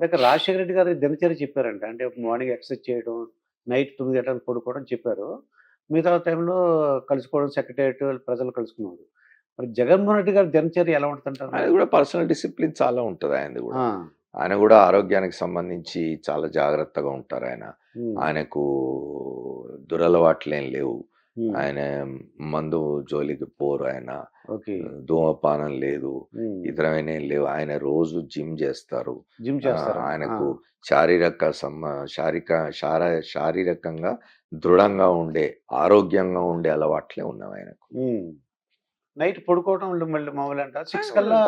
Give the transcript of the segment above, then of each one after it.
ఇందాక రాజశేఖర రెడ్డి గారి దినచర్య చెప్పారంట. అంటే మార్నింగ్ ఎక్సర్సైజ్ చేయడం, నైట్ 9 గంటలకు పడుకోవడం చెప్పారు. మిగతా టైంలో కలుసుకోవడం సెక్రటేరియట్ ప్రజలు కలుసుకునేవారు. మరి జగన్మోహన్ రెడ్డి గారి దినచర్య ఎలా ఉంటదంటారు ఆయన మరి? కూడా పర్సనల్ డిసిప్లిన్ చాలా ఉంటది ఆయనది ఆ! గూడా. ఆయన గూడా ఆరోగ్యానికి సంబంధించి చాలా జాగ్రత్తగా ఉంటారాయన. హ్మ్. ఆయనకు దురలవాట్లేం లేవు. హ్మ్. ఆయన మందు జోలికి పోరు ఆయన. ఓకే. ధూమపానం లేదు. హ్మ్. ఇతరమైనయేం లేవు. ఆయన రోజు జిమ్ జేస్తారు. జిమ్ చేస్తారంట. ఆ! ఆయనకు శారీరక సమ్మ శారీక శార శారీరకంగా దృఢంగా ఉండే, ఆరోగ్యంగా ఉండే అలవాట్లే ఉన్నవాయనకు. హ్మ్. నైట్ పడుకోవడం మళ్ళీ మామూలంట. 6 కల్లా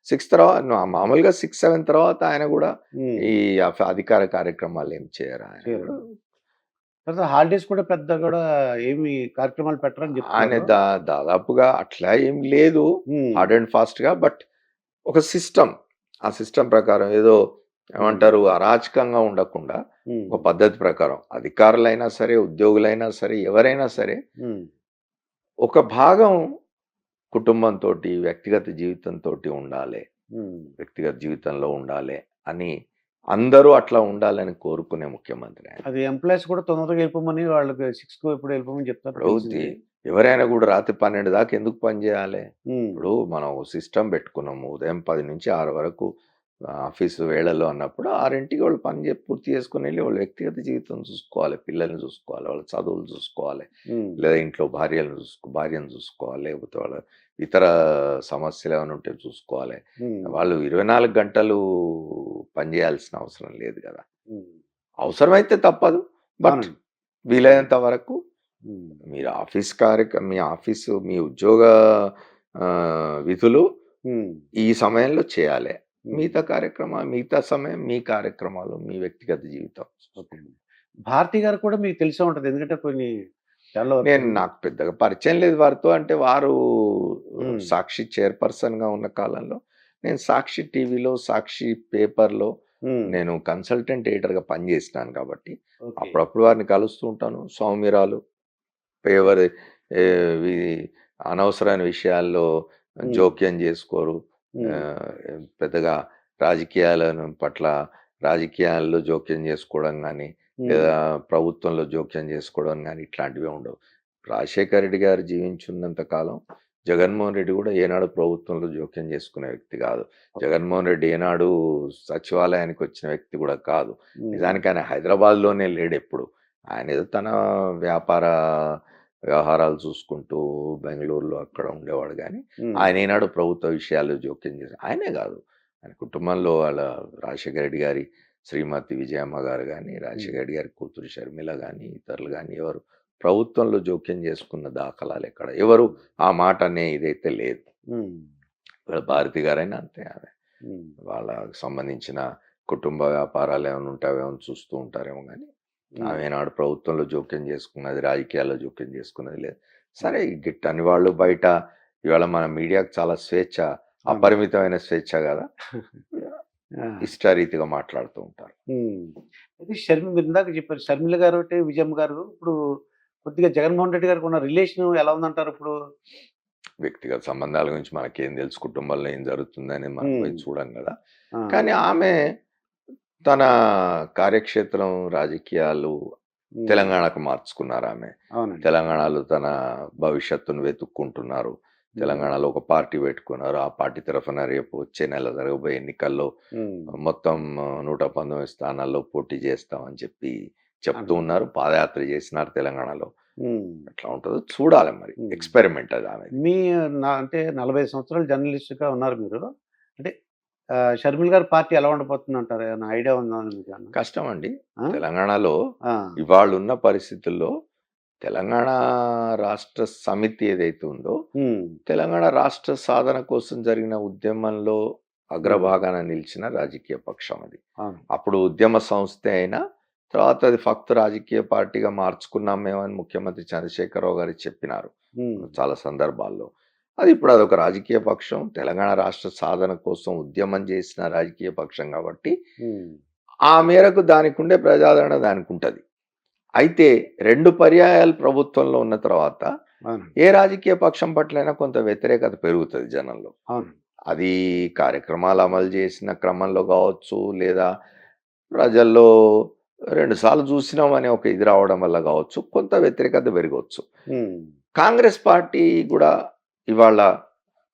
6 తర్వాత మామూలుగా 6, 7 తర్వాత ఆయన గూడా హ్మ్. ఈ అధికార కార్యక్రమాలేం చేయరు ఆయన చేయరు. గూడా. తర్వాత హాలిడేస్ కూడా పెద్ద కూడా ఏమి కార్యక్రమాలు పెట్టరని ఆయన చెప్తున్నారు. దాదాపుగా అట్లా ఏం లేదు. హ్మ్. హార్డ్ అండ్ ఫాస్ట్‌గా బట్ ఒక సిస్టమ్. ఆ సిస్టమ్ ప్రకారం ఏదో హ్మ్. ఏమంటారు అరాచకంగా ఉండకుండా హ్మ్. ఒక పద్ధతి ప్రకారం అధికారులైనా సరే, ఉద్యోగులైనా సరే, ఎవరైనా సరే హ్మ్. ఒక భాగం కుటుంబంతోటి, వ్యక్తిగత జీవితంతోటి ఉండాలి. హ్మ్. వ్యక్తిగత జీవితంలో ఉండాలి అని అందరూ అట్లా ఉండాలని కోరుకునే ముఖ్యమంత్రి ఆయన. అది ఎంప్లాయీస్ కూడా తొందరగా వెళ్ళిపోమని వాళ్ళకి 6కో ఎప్పుడో వెళ్ళిపోమని చెప్తారు ఇప్పుడు తెలిసింది. ఎవరైనా కూడా రాత్రి 12 దాకా ఎందుకు పని చేయాలి? హ్మ్. ఇప్పుడు మనం సిస్టమ్ పెట్టుకున్నాము. ఉదయం 10 నుంచి 6 వరకు ఆఫీసు వేళల్లో అన్నప్పుడు 6కి వాళ్ళు పని పూర్తి చేసుకొని వెళ్ళి వాళ్ళ వ్యక్తిగత జీవితం చూసుకోవాలి. పిల్లల్ని చూసుకోవాలి. వాళ్ళ చదువులు చూసుకోవాలి. హ్మ్. లేదా ఇంట్లో భార్యను చూసుకోవాలి. లేకపోతే వాళ్ళ ఇతర సమస్యలు ఏమైనా ఉంటే చూసుకోవాలి. హ్మ్. వాళ్ళు 24 గంటలు పని చేయాల్సిన అవసరం లేదు కదా! హ్మ్. అవసరమైతే తప్పదు. బట్ అవునండి. వీలైనంత వరకు హ్మ్. మీరు మీ ఆఫీసు మీ ఉద్యోగ విధులు హ్మ్. ఈ సమయంలో చేయాలి. హ్మ్. మిగతా సమయం మీ కార్యక్రమాలు, మీ వ్యక్తిగత జీవితం. ఓకే అండి. భారతి గారు కూడా మీకు తెలిసే ఉంటది. ఎందుకంటే కొన్ని ఛానెల్ వర్క్ నాకు పెద్దగా పరిచయం లేదు వారితో. అంటే వారు హ్మ్. సాక్షి చైర్‌పర్సన్‌గా ఉన్న కాలంలో నేను సాక్షి టీవీలో, సాక్షి పేపర్‌లో హ్మ్. నేను కన్సల్టెంట్ ఎడిటర్‌గా పనిచేసినాను కాబట్టి ఓకే. అప్పుడప్పుడు వారిని కలుస్తూ ఉంటాను. సౌమ్యురాలు. ఎవరి వి అనవసరమైన విషయాల్లో హ్మ్. జోక్యం చేసుకోరు. హ్మ్. పెద్దగా పట్ల రాజకీయాల్లో జోక్యం చేసుకోవడం గానీ, హ్మ్. లేదా ప్రభుత్వంలో జోక్యం చేసుకోవడం గానీ, ఇట్లాంటివి ఉండవు. రాజశేఖర రెడ్డి గారు జీవించున్నంత కాలం జగన్మోహన్ రెడ్డి గూడా ఏనాడు ప్రభుత్వంలో జోక్యం చేసుకునే వ్యక్తి గాదు. జగన్మోహన్ రెడ్డి ఏనాడు సచివాలయానికొచ్చిన వ్యక్తి గూడా కాదు. హ్మ్. నిజానికి ఆయన హైదరాబాద్‌లోనే లేడెప్పుడు. ఆయనేదో తన వ్యాపార వ్యవహారాలు చూసుకుంటూ బెంగుళూరులో అక్కడ ఉండేవాడు గానీ, హ్మ్. ఆయన ఏనాడు ప్రభుత్వ విషయాల్లో జోక్యం ఆయనే గాదు. ఆయన కుటుంబంలో వాళ్ళ రాజశేఖర రెడ్డి గారి శ్రీమతి విజయమ్మ గారు గానీ, హ్మ్. రాజశేఖర రెడ్డి గారి కూతురు షర్మిల గానీ, ఇతరులు గానీ ఎవరు ప్రభుత్వంలో జోక్యం చేసుకున్న దాఖలాలెక్కడ. ఎవరు ఆ మాట అనే ఇదైతే లేదు. హ్మ్. వాళ్ళ భారతి గారైనా అంతే ఆమె. హ్మ్. వాళ్ళకి సంబంధించిన కుటుంబ వ్యాపారాలు ఏమైనా ఉంటే అవేమైనా చూస్తూ ఉంటారేమో గానీ, హ్మ్. ఆమె నాడు ప్రభుత్వంలో జోక్యం చేసుకున్నది, రాజకీయాల్లో జోక్యం చేసుకున్నది లేదు. సరే హ్మ్. గిట్టని వాళ్ళు బయట ఇవాళ మన మీడియాకు చాలా స్వేచ్ఛ, అవును. అపరిమితమైన స్వేచ్ఛ గదా! ఆ! ఇష్టారీతిగా మాట్లాడుతూ ఉంటారు. హ్మ్. అయితే మీరు ఇందాక చెప్పారు. షర్మిల గారోటి, విజయమ్మ గారు ఇప్పుడు కొద్దిగా జగన్మోహన్ రెడ్డి గారికి ఉన్న రిలేషన్ ఎలా ఉందంటారు ఇప్పుడు? వ్యక్తిగత సంబంధాల గురించి మనకేం తెలుసు, కుటుంబంలో ఏం జరుగుతుందని మనం హ్మ్. పోయి చూడం గదా! ఆ! కానీ ఆమె తన కార్యక్షేత్రం రాజకీయాలు హ్మ్. తెలంగాణకు మార్చుకున్నారామె. అవునండి. తెలంగాణలో తన భవిష్యత్తును వెతుక్కుంటున్నారు. హ్మ్. తెలంగాణలో ఒక పార్టీ పెట్టుకున్నారు. ఆ పార్టీ తరఫున రేపు వచ్చే నెల జరగబోయే ఎన్నికల్లో హ్మ్. మొత్తం 119 స్థానాల్లో పోటీ చేస్తామని చెప్తూ అంటున్నారు. ఉన్నారు. పాదయాత్ర చేసినారు తెలంగాణలో. హ్మ్. ఎట్లా ఉంటదో చూడాలి మరి. హ్మ్. ఎక్స్‌పెరిమెంట్ అది ఆమెది. మీ అంటే 40 సంవత్సరాలు జర్నలిస్ట్‌గా ఉన్నారు మీరు. అంటే షర్మిల గారి పార్టీ ఎలా ఉండబోతుందంటారు? ఏమన్నా ఐడియా ఉందా మీకేమన్నా? కష్టమండి. ఆ! తెలంగాణలో ఆ! ఇవాళున్న పరిస్థితుల్లో తెలంగాణ రాష్ట్ర సమితి ఏదైతే ఉందో, హ్మ్. తెలంగాణ రాష్ట్ర సాధన కోసం జరిగిన ఉద్యమంలో హ్మ్. అగ్రభాగాన నిలిచిన రాజకీయ పక్షం అది. అవును. అప్పుడు ఉద్యమ సంస్థే అయినా, తర్వాత అది ఫక్తు రాజకీయ పార్టీగా మార్చుకున్నాం మేమని ముఖ్యమంత్రి చంద్రశేఖరరావు గారు చెప్పినారు. హ్మ్. చాలా సందర్భాల్లో. అది ఇప్పుడు అదొక రాజకీయ పక్షం. తెలంగాణ రాష్ట్ర సాధన కోసం ఉద్యమం చేసిన రాజకీయ పక్షం కాబట్టి, హ్మ్. ఆ మేరకు దానికుండే ప్రజాదరణ దానికుంటది. అయితే 2 పర్యాయాలు ప్రభుత్వంలో ఉన్న తర్వాత అవునండి. ఏ రాజకీయ పక్షం పట్లైనా కొంత వ్యతిరేకత పెరుగుతది జనంలో. అవును. అది కార్యక్రమాలు అమలు చేసిన క్రమంలో కావచ్చు, లేదా ప్రజల్లో 2 సార్లు చూసినామనే ఒక ఇది రావడం వల్ల కావచ్చు, కొంత వ్యతిరేకత పెరగవచ్చు. హ్మ్. కాంగ్రెస్ పార్టీ కూడా ఇవాళ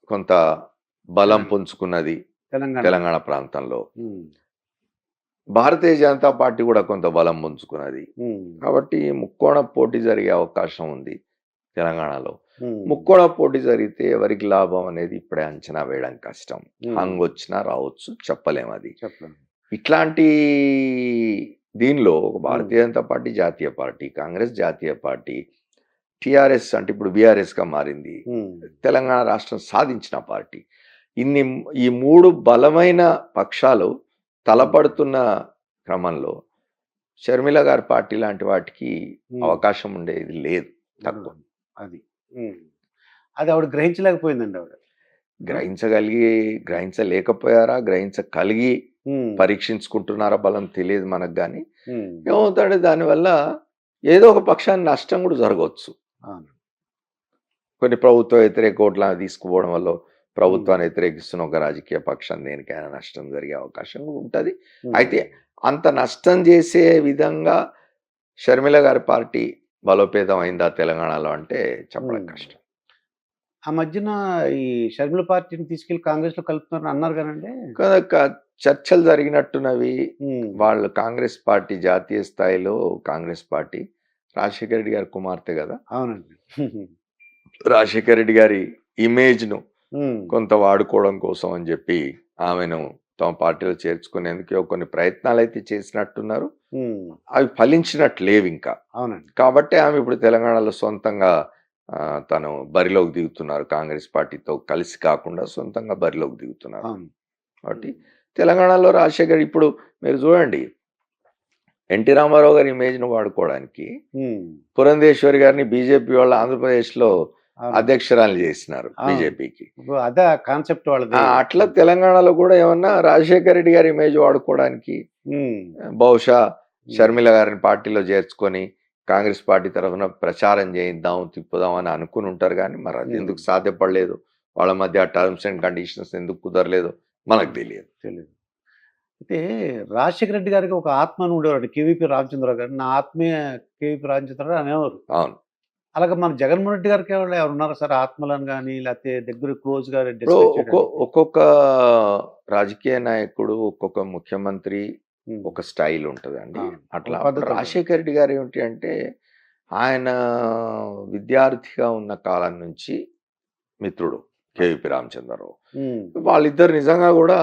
కొంత బలం తెలంగాణ. పుంజుకున్నది తెలంగాణ. తెలంగాణ ప్రాంతంలో. హ్మ్. భారతీయ జనతా పార్టీ కూడా కొంత బలం పుంజుకున్నది. హ్మ్. కాబట్టి ముక్కోణ పోటీ జరిగే అవకాశం ఉంది తెలంగాణలో. హ్మ్. ముక్కోణ పోటీ జరిగితే ఎవరికి లాభం అనేది ఇప్పుడే అంచనా వేయడం కష్టం. హ్మ్. హంగ్ వచ్చినా రావచ్చు, చెప్పలేం అది. చెప్పండి. ఇట్లాంటి దీనిలో ఒక హ్మ్. భారతీయ జనతా పార్టీ జాతీయ పార్టీ, కాంగ్రెస్ జాతీయ పార్టీ, టీఆర్ఎస్ అంటే ఇప్పుడు బీఆర్ఎస్‌గా మారింది. హ్మ్. తెలంగాణ రాష్ట్రం సాధించిన పార్టీ. ఇన్ని ఈ 3 బలమైన పక్షాలు తలపడుతున్న క్రమంలో షర్మిల గారి పార్టీ లాంటి వాటికి హ్మ్. అవకాశం ఉండేది లేదు. తక్కువ. అది. హ్మ్. అది ఆవిడ గ్రహించలేకపోయిందండి ఆవిడ. గ్రహించలేకపోయారా? గ్రహించగలిగి హ్మ్. పరీక్షించుకుంటున్నారా బలం తెలియదు మనకు గాని. హ్మ్. ఏమవుతాడంటే దానివల్ల ఏదో ఒక పక్షానికి నష్టం కూడా జరగవచ్చు. అవును. కొన్ని ప్రభుత్వ వ్యతిరేక ఓట్ల తీసుకుపోవడం వల్ల హ్మ్. ప్రభుత్వాన్ని వ్యతిరేకిస్తున్న ఒక రాజకీయ పక్షం దేనికైనా నష్టం జరిగే అవకాశం కూడా ఉంటది. హ్మ్. అయితే అంత నష్టం చేసే విధంగా షర్మిల గారి పార్టీ బలోపేతం అయిందా తెలంగాణలో అంటే చెప్పడం హ్మ్. కష్టం. ఆ మధ్యన ఈ షర్మిల పార్టీని తీసుకెళ్ళి కాంగ్రెస్‌లో కలుపుతున్నారని అన్నారు గానండి? కనుక చర్చలు జరిగినట్టున్నవి. హ్మ్. వాళ్ళు కాంగ్రెస్ పార్టీ జాతీయ స్థాయిలో కాంగ్రెస్ పార్టీ రాజశేఖర రెడ్డి గారి కుమార్తె కదా! అవునండి. రాజశేఖర రెడ్డి గారి ఇమేజ్‌ను హ్మ్. కొంత వాడుకోవడం కోసం అని చెప్పి ఆమెను తమ పార్టీలో చేర్చుకునేందుకు కొన్ని ప్రయత్నాలైతే చేసినట్టున్నారు. హ్మ్. అవి ఫలించినట్టు లేవింకా. అవునండి. కాబట్టి ఆమె ఇప్పుడు తెలంగాణలో సొంతంగా తను బరిలోకి దిగుతున్నారు. కాంగ్రెస్ పార్టీతో కలిసి కాకుండా సొంతంగా బరిలోకి దిగుతున్నారు. అవును. కాబట్టి హ్మ్. తెలంగాణలో రాజశేఖర్ ఇప్పుడు మీరు చూడండి, ఎన్టీ రామారావు గారి ఇమేజ్‌ను వాడుకోవడానికి హ్మ్. పురంధేశ్వరి గారిని బీజేపీ వాళ్ళు ఆంధ్రప్రదేశ్‌లో అవును. అధ్యక్షురాలిని చేసినారు అవును. బీజేపీకి. ఇప్పుడు అదే కాన్సెప్ట్ వాళ్ళది. అట్లా తెలంగాణలో కూడా ఏమన్నా రాజశేఖర రెడ్డి గారి ఇమేజ్ వాడుకోవడానికి హ్మ్. బహుశా హ్మ్. షర్మిల గారిని పార్టీలో చేర్చుకొని కాంగ్రెస్ పార్టీ తరఫున ప్రచారం చేయిద్దాం, తిప్పుదాం అని అనుకుని ఉంటారు గానీ, మరి అది హ్మ్. ఎందుకు సాధ్యపడలేదు? వాళ్ళ మధ్య టర్మ్స్ అండ్ కండిషన్స్ ఎందుకు కుదరలేదో మనకు తెలియదు. తెలీదు. అయితే రాజశేఖర రెడ్డి గారికి ఒక ఆత్మ అని ఉండేవారండి. కేవీపీ రామచంద్రరావు గారు. నా ఆత్మీయ కేవీపీ రామచంద్రరావు అనేవారు. అవును. అలాగే మన జగన్మోహన్ రెడ్డి గారికి ఎవరైనా ఉన్నారా సార్ ఆత్మలని గాని, లేకపోతే దగ్గర క్లోజ్‌గా ఇప్పుడు డిస్కస్ చేయడానికి? ఒక్కొక్క రాజకీయ నాయకుడు, ఒక్కొక్క ముఖ్యమంత్రి హ్మ్. ఒక స్టైల్ ఉంటదండి. అవును. అట్లా ఒక అప్పుడు పద్ధతి ఉంటది. రాజశేఖర రెడ్డి గారు ఏమిటి అంటే, ఆయన విద్యార్థిగా ఉన్న కాలం నుంచి మిత్రుడు కేవీపీ రామచంద్రరావు. హ్మ్. వాళ్ళిద్దరు నిజంగా గూడా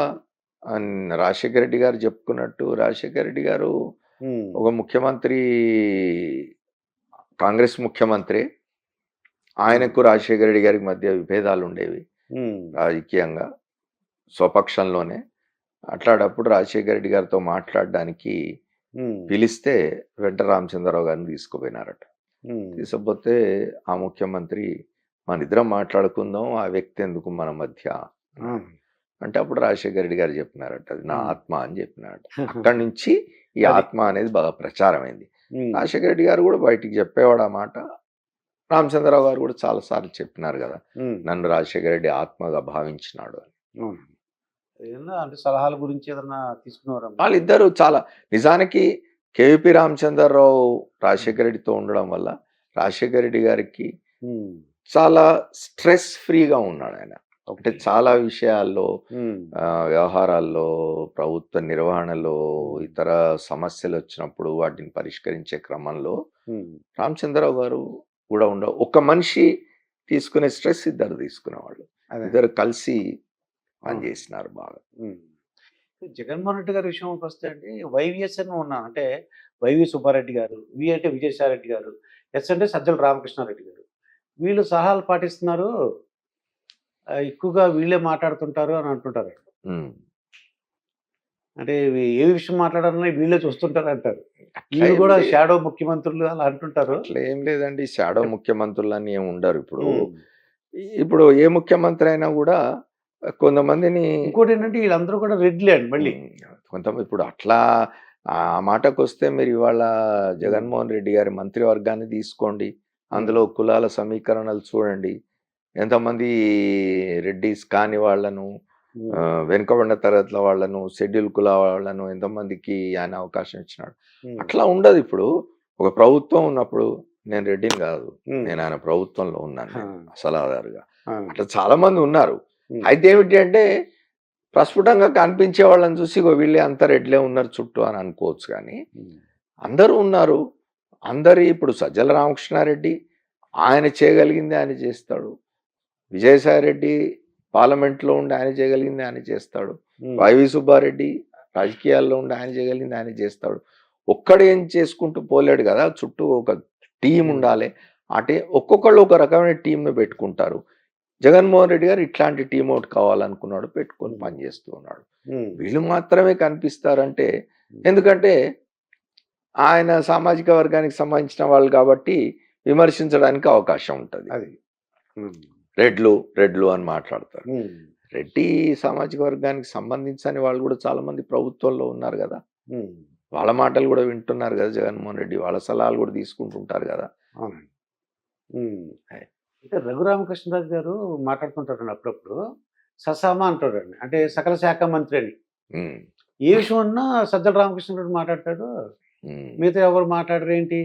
రాజశేఖర రెడ్డి గారు చెప్పుకున్నట్టు, రాజశేఖర రెడ్డి గారు హ్మ్. ఒక ముఖ్యమంత్రి, కాంగ్రెస్ ముఖ్యమంత్రే. ఆయనకు హ్మ్. రాజశేఖర రెడ్డి గారికి మధ్య విభేదాలుండేవి హ్మ్. రాజకీయంగా, స్వపక్షంలోనే. అట్లాటప్పుడు రాజశేఖర రెడ్డి గారితో మాట్లాడడానికి హ్మ్. పిలిస్తే వెంట రామచంద్రరావు గారిని తీసుకుపోయినారట. హ్మ్. తీసుకుపోతే ఆ ముఖ్యమంత్రి మనిద్దరం మాట్లాడుకుందాం, ఆ వ్యక్తి ఎందుకు మన మధ్య ఆ! అన్నాడు. అంటే అప్పుడు రాజశేఖర రెడ్డి గారు చెప్పినారట, అది నా హ్మ్. ఆత్మ అని చెప్పినారట. అక్కడి నుంచి ఈ అది. ఆత్మ అనేది బాగా ప్రచారమైంది. హ్మ్. రాజశేఖర రెడ్డి గారు కూడా బయటికి చెప్పేవాడు ఆ మాట. రామచంద్రరావు గారు కూడా చాలా సార్లు చెప్పినారు కదా, హ్మ్. నన్ను రాజశేఖర రెడ్డి ఆత్మగా భావించినాడు అని. అవును. ఏదన్నా అంటే సలహాల గురించి ఏదన్నా తీసుకునేవారా మీరు? వాళ్ళిద్దరూ చాలా నిజానికి కేవీపీ రామచంద్రరావు హ్మ్. రాజశేఖర రెడ్డితో ఉండడం వల్ల రాజశేఖర రెడ్డి గారికి హ్మ్. చాలా స్ట్రెస్ ఫ్రీగా ఉన్నాడు ఆయన. అంటే ఓకే. చాలా విషయాల్లో హ్మ్. వ్యవహారాల్లో, ప్రభుత్వ నిర్వహణలో, హ్మ్. ఇతర సమస్యలొచ్చినప్పుడు వాటిని పరిష్కరించే క్రమంలో హ్మ్. రామచంద్రరావు గారు కూడా ఒక మనిషి తీసుకునే స్ట్రెస్ ఇద్దరు తీసుకునేవాళ్ళు. అదే. ఇద్దరు కలిసి అవును. పనిచేసినారు బాగా. హ్మ్. జగన్మోహన్ రెడ్డి గారి విషయంకొస్తే అండి వైవీఎస్ అని ఉన్నారు. అంటే వైవి సుబ్బారెడ్డి గారు, వి అంటే విజయసాయిరెడ్డి గారు, ఎస్ అంటే సజ్జల రామకృష్ణారెడ్డి గారు. వీళ్ళు సలహాలు పాటిస్తున్నారు. ఎక్కువగా వీళ్ళే మాట్లాడుతుంటారు అని అంటుంటారండి. హ్మ్. అంటే ఏ విషయం మాట్లాడాలన్నా వీళ్ళే చూస్తుంటారంటారు. అట్లా వీళ్ళు ఏం గూడా లే షాడో ముఖ్యమంత్రులు అలా అంటుంటారు. అట్లా ఏం లేదండి. షాడో అంటే ముఖ్యమంత్రులని ఏమి ఉండరు ఇప్పుడు. హ్మ్. ఇప్పుడు ఏ ముఖ్యమంత్రి అయినా గూడా కొంతమందిని ఇంకోటేంటంటే ఈళ్ళందరూ కూడా రెడ్‌లే అండి మళ్ళీ. హ్మ్. ఇప్పుడు అట్లా ఆ మాటకొస్తే మీరు ఇవాళ హ్మ్. జగన్మోహన్ రెడ్డి గారి మంత్రివర్గాన్ని తీసుకోండి. హ్మ్. అందులో కులాల సమీకరణలు చూడండి. ఎంతమంది రెడ్డీస్ కాని వాళ్ళను వెనుకబడిన తరగతుల వాళ్ళను, షెడ్యూల్ కుల వాళ్ళను ఎంతమందికి ఆయన అవకాశం ఇచ్చినాడు. ఉమ్, అట్లా ఉండదు ఇప్పుడు. ఒక ప్రభుత్వం ఉన్నప్పుడు నేను రెడ్డిని కాదు. ఉమ్, నేను ఆయన ప్రభుత్వంలో ఉన్నాను ఆ, నేను సలహాదారుగా. ఆ, అట్లా చాలా మంది ఉన్నారు. ఉమ్, అయితే ఏమిటి అంటే ప్రస్ఫుటంగా కనిపించే వాళ్ళని చూసి ఇగో వీళ్ళే అంత రెడ్లే ఉన్నారు చుట్టూ అని అనుకోవచ్చు కానీ ఉమ్, అందరూ ఉన్నారు. అందరి ఇప్పుడు సజ్జల రామకృష్ణారెడ్డి ఆయన చేయగలిగింది ఆయన చేస్తాడు. విజయసాయి రెడ్డి పార్లమెంట్లో ఉండి ఆయన చేయగలిగింది ఆయన చేస్తాడు. ఉమ్, వైవి సుబ్బారెడ్డి రాజకీయాల్లో ఉండి ఆయన చేయగలిగింది ఆయన చేస్తాడు. ఒక్కడు ఏం చేసుకుంటూ పోలేడు కదా, చుట్టూ ఒక టీం ఉండాలి. అంటే ఒక్కొక్కళ్ళు ఒక రకమైన టీంను పెట్టుకుంటారు. జగన్మోహన్ రెడ్డి గారు ఇట్లాంటి టీం ఒకటి కావాలనుకున్నాడు, పెట్టుకొని పనిచేస్తూ ఉన్నాడు. ఉమ్, వీళ్ళు మాత్రమే కనిపిస్తారంటే ఎందుకంటే ఆయన సామాజిక వర్గానికి సంబంధించిన వాళ్ళు కాబట్టి విమర్శించడానికి అవకాశం ఉంటుంది. అది ఉమ్, రెడ్లు రెడ్లు అని మాట్లాడతారు. ఉమ్, రెడ్డి సామాజిక వర్గానికి సంబంధించని వాళ్ళు కూడా చాలా మంది ప్రభుత్వంలో ఉన్నారు కదా. ఉమ్, వాళ్ళ మాటలు కూడా వింటున్నారు కదా జగన్మోహన్ రెడ్డి. వాళ్ళ సలహాలు కూడా తీసుకుంటుంటారు కదా. అవునండి. ఉమ్. అయితే రఘురామకృష్ణరాజు గారు మాట్లాడుతుంటారండి అప్పుడప్పుడు ససామా అంటాడండి, అంటే సకల శాఖ మంత్రి అని. ఉమ్, ఏ విషయం అన్నా సజ్జల రామకృష్ణరాజు మాట్లాడతాడు, ఉమ్. మిగతా ఎవరు మాట్లాడరు ఏంటి?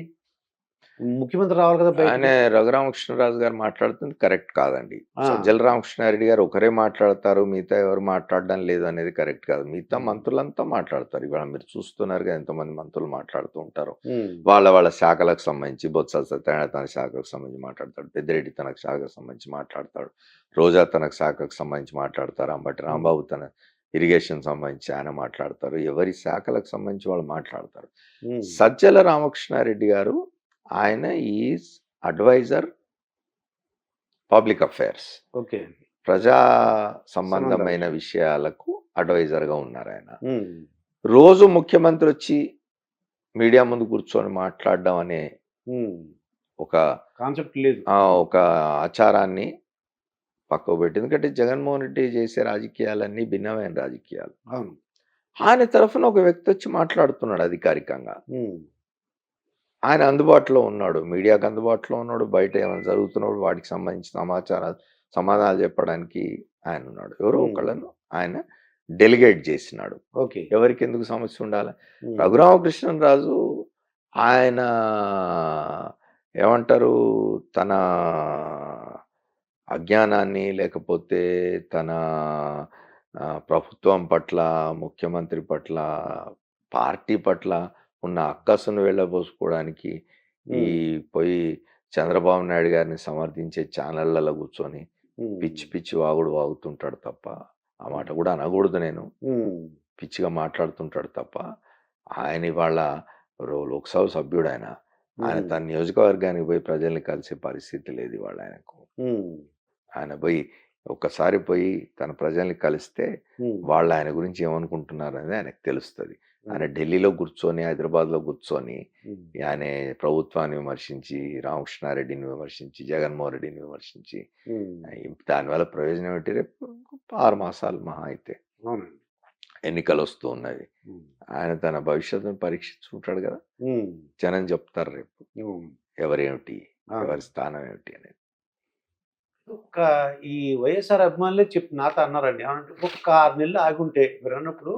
ముఖ్యమంత్రి రావాలి కదా ఆయన బయట. రఘురామకృష్ణరాజు గారు మాట్లాడుతుంది కరెక్ట్ కాదండి. ఆ, సజ్జల రామకృష్ణారెడ్డి గారు ఒకరే మాట్లాడతారు, మిగతా ఎవరు మాట్లాడడం లేదు అనేది కరెక్ట్ కాదు. మిగతా మంత్రులంతా మాట్లాడతారు. ఇవాళ మీరు చూస్తున్నారు కదా ఎంతమంది మంత్రులు మాట్లాడుతూ ఉంటారు. ఉమ్, వాళ్ళ శాఖలకు సంబంధించి బొత్స సత్యనారాయణ తన శాఖకు సంబంధించి మాట్లాడతాడు, పెద్దిరెడ్డి తనకు శాఖకు సంబంధించి మాట్లాడతాడు, రోజా తనకు శాఖకు సంబంధించి మాట్లాడతారు, అంబటి రాంబాబు తన ఇరిగేషన్ సంబంధించి ఆయన మాట్లాడతారు. ఎవరి శాఖలకు సంబంధించి వాళ్ళు మాట్లాడతారు. ఉమ్, సజ్జల రామకృష్ణారెడ్డి గారు ఆయన is adviser public affairs, okay. ప్రజా సంబంధమైన విషయాలకు అడ్వైజర్గా ఉన్నారు ఆయన. ఉమ్, రోజు ముఖ్యమంత్రి వచ్చి మీడియా ముందు కూర్చొని మాట్లాడడం అనే ఉమ్, ఒక కాన్సెప్ట్ లేదు. ఒక ఆచారాన్ని పక్కకు పెట్టి, ఎందుకంటే జగన్మోహన్ రెడ్డి చేసే రాజకీయాలన్నీ భిన్నమైన రాజకీయాలు. అవును. ఆయన తరఫున ఒక వ్యక్తి వచ్చి మాట్లాడుతున్నాడు అధికారికంగా. ఉమ్, ఆయన అందుబాటులో ఉన్నాడు, మీడియాకు అందుబాటులో ఉన్నాడు. బయట ఏమైనా జరుగుతున్నప్పుడు వాటికి సంబంధించిన సమాధానాలు చెప్పడానికి ఆయన ఉన్నాడు. ఎవరో ఒకళ్ళను ఆయన డెలిగేట్ చేసినాడు. ఓకే. ఎవరికి ఎందుకు సమస్య ఉండాలి. ఉమ్, రఘురామకృష్ణరాజు ఆయన ఏమంటారు, తన అజ్ఞానాన్ని లేకపోతే తన ప్రభుత్వం పట్ల, ముఖ్యమంత్రి పట్ల, పార్టీ పట్ల ఉన్న అక్కసును వెళ్ళబోసుకోవడానికి ఈ పోయి చంద్రబాబు నాయుడు గారిని సమర్థించే ఛానళ్ళలో కూర్చొని ఉమ్, పిచ్చి పిచ్చి వాగుడు వాగుతుంటాడు తప్ప, ఆ మాట కూడా అనకూడదు నేను, ఉమ్, పిచ్చిగా మాట్లాడుతుంటాడు తప్ప. ఆయన ఇవాళ లోక్సభ సభ్యుడు. ఆయన తన నియోజకవర్గానికి పోయి ప్రజల్ని కలిసే పరిస్థితి లేదు ఇవాళ ఆయనకు. ఉమ్, ఆయన పోయి ఒక్కసారి పోయి తన ప్రజల్ని కలిస్తే ఉమ్, వాళ్ళు ఆయన గురించి ఏమనుకుంటున్నారు అనేది ఆయనకు తెలుస్తుంది. ఆయన ఢిల్లీలో కూర్చొని, హైదరాబాద్లో కూర్చొని ఉమ్, ఆయన ప్రభుత్వాన్ని విమర్శించి, రామకృష్ణారెడ్డిని విమర్శించి, జగన్మోహన్ రెడ్డిని విమర్శించి ఉమ్, దానివల్ల ప్రయోజనం ఏంటి? రేపు 6 మాసాలు మహా అయితే అవునండి. ఎన్నికలు వస్తూ ఉన్నది. ఉమ్, ఆయన తన భవిష్యత్తును పరీక్షించుకుంటాడు కదా. ఉమ్, జనం చెప్తారు రేపు ఉమ్, ఎవరేమిటి, ఆ. ఎవరి స్థానం ఏమిటి అనేది. ఒక ఈ వైఎస్ఆర్ అభిమానులే నాతో అన్నారండి, ఏమంటే ఒక్క 6 నెలలు ఆగుంటే, మీరు అన్నప్పుడు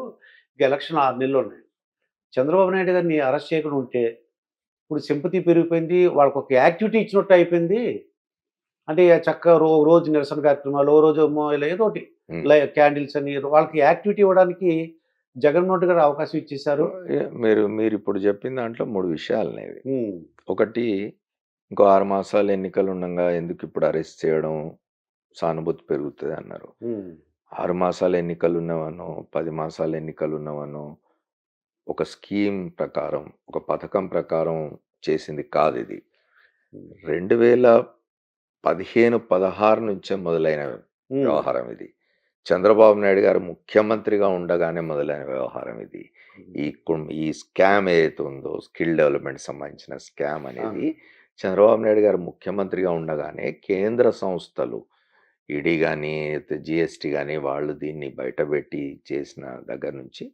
ఇక ఎలక్షన్ 6 నెలలు ఉన్నాయి, చంద్రబాబు నాయుడు గారిని అరెస్ట్ చేయకుండా ఉంటే ఇప్పుడు సింపతి పెరిగిపోయింది, వాళ్ళకి ఒక యాక్టివిటీ ఇచ్చినట్టు అయిపోయింది. అంటే చక్కగా రోజు నిరసన కార్యక్రమాలు, ఓ రోజు ఇలా ఏదో ఒకటి క్యాండిల్స్ అని వాళ్ళకి యాక్టివిటీ ఇవ్వడానికి జగన్మోహన్ రెడ్డి గారు అవకాశం ఇచ్చేశారు. మీరు ఇప్పుడు చెప్పిన దాంట్లో 3 విషయాలు అనేవి. ఉమ్, ఒకటి, ఇంకో 6 మాసాలు ఎన్నికలు ఉండగా ఎందుకు ఇప్పుడు అరెస్ట్ చేయడం, సానుభూతి పెరుగుతుంది అన్నారు. ఉమ్, 6 మాసాలు ఎన్నికలు ఉన్నవనో, 10 మాసాలు ఎన్నికలు ఉన్నవనో ఒక స్కీమ్ ప్రకారం, ఒక పథకం ప్రకారం చేసింది కాదు ఇది. 2015-16 నుంచే మొదలైన వ్యవహారం ఇది. చంద్రబాబు నాయుడు గారు ముఖ్యమంత్రిగా ఉండగానే మొదలైన వ్యవహారం ఇది. ఈ స్కామ్ ఏదైతే ఉందో, స్కిల్ డెవలప్మెంట్ సంబంధించిన స్కామ్ అనేది చంద్రబాబు నాయుడు గారు ముఖ్యమంత్రిగా ఉండగానే కేంద్ర సంస్థలు, ఈడీ కానీ, జిఎస్టీ కానీ, వాళ్ళు దీన్ని బయటపెట్టి చేసిన దగ్గర నుంచి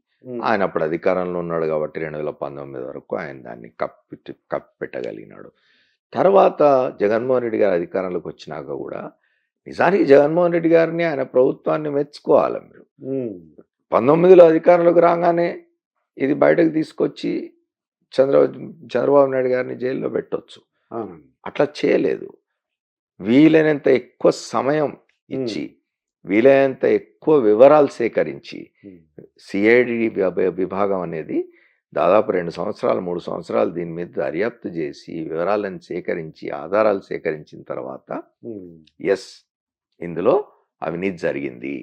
ఆయన అప్పుడు అధికారంలో ఉన్నాడు కాబట్టి 2019 వరకు ఆయన దాన్ని కప్పిపెట్టగలిగినాడు. తర్వాత జగన్మోహన్ రెడ్డి గారు అధికారంలోకి వచ్చినాక కూడా నిజానికి జగన్మోహన్ రెడ్డి గారిని ఆయన ప్రభుత్వాన్ని మెచ్చుకోవాలి మీరు. ఉమ్, 19లో అధికారంలోకి రాగానే ఇది బయటకు తీసుకొచ్చి చంద్రబాబు నాయుడు గారిని జైల్లో పెట్టొచ్చు. అవునండి. అట్లా చేయలేదు. వీలైనంత ఎక్కువ సమయం ఇచ్చి వీలైనంత ఎక్కువ వివరాలు సేకరించి ఉమ్, సిఐడి విభాగం అనేది దాదాపు 2 సంవత్సరాలు 3 సంవత్సరాలు దీని మీద దర్యాప్తు చేసి వివరాలను సేకరించి ఆధారాలు సేకరించిన తర్వాత ఉమ్, ఎస్ ఇందులో అవినీతి జరిగింది,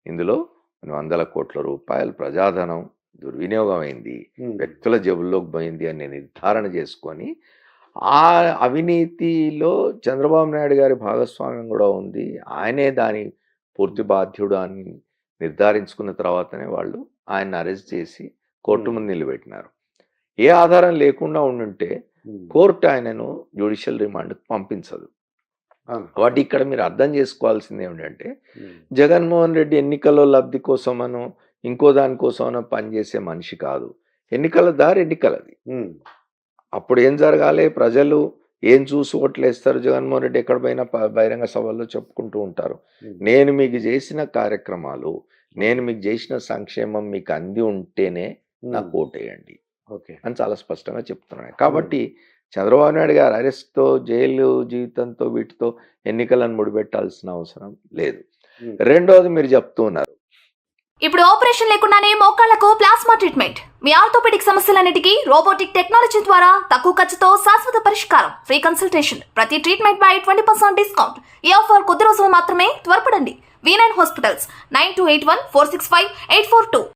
ఇందులో వందల కోట్ల రూపాయలు ప్రజాధనం దుర్వినియోగం అయింది, ఉమ్, వ్యక్తుల జేబుల్లోకి పోయింది అని నిర్ధారణ చేసుకొని ఆ అవినీతిలో చంద్రబాబు నాయుడు గారి భాగస్వామ్యం కూడా ఉంది, ఆయనే దాని పూర్తి బాధ్యుడు అని నిర్ధారించుకున్న తర్వాతనే వాళ్ళు ఆయన అరెస్ట్ చేసి కోర్టు ముందు నిలబెట్టినారు. ఏ ఆధారం లేకుండా ఉండుంటే ఉమ్, కోర్టు ఆయనను జ్యుడిషియల్ రిమాండ్కి పంపించదు. అవును. కాబట్టి ఇక్కడ మీరు అర్థం చేసుకోవాల్సింది ఏమిటంటే ఉమ్, జగన్మోహన్ రెడ్డి ఎన్నికల్లో లబ్ధి కోసమనో ఇంకో దానికోసమనో పనిచేసే మనిషి కాదు. ఎన్నికల దారి ఎన్నికలది. ఉమ్, అప్పుడు ఏం జరగాలి, ప్రజలు ఏం చూసి ఓట్లేస్తారు, జగన్మోహన్ రెడ్డి ఎక్కడ పోయినా బహిరంగ సభల్లో చెప్పుకుంటూ ఉంటారు, ఉమ్, నేను మీకు చేసిన కార్యక్రమాలు, నేను మీకు చేసిన సంక్షేమం మీకు అంది ఉంటేనే నాకు ఓటేయండి ఓకే. అని చాలా స్పష్టంగా చెప్తున్నాను. కాబట్టి చంద్రబాబు నాయుడు గారు అరెస్ట్తో జైలు జీవితంతో వీటితో ఎన్నికలను ముడిపెట్టాల్సిన అవసరం లేదు. ఉమ్, రెండోది మీరు చెప్తూ ఉన్నారు ఇప్పుడు ఆపరేషన్ లేకుండానే మోకాళ్లకు ప్లాస్మా ట్రీట్మెంట్. మీ ఆర్థోపెడిక్ సమస్యలన్నిటికీ రోబోటిక్ టెక్నాలజీ ద్వారా తక్కువ ఖర్చుతో శాశ్వత పరిష్కారం. Free consultation. ప్రతి ట్రీట్మెంట్ పై 20% డిస్కౌంట్. ఈ ఆఫర్ కొద్ది రోజులు మాత్రమే. త్వరపడండి. V9 hospitals 9281 465 842.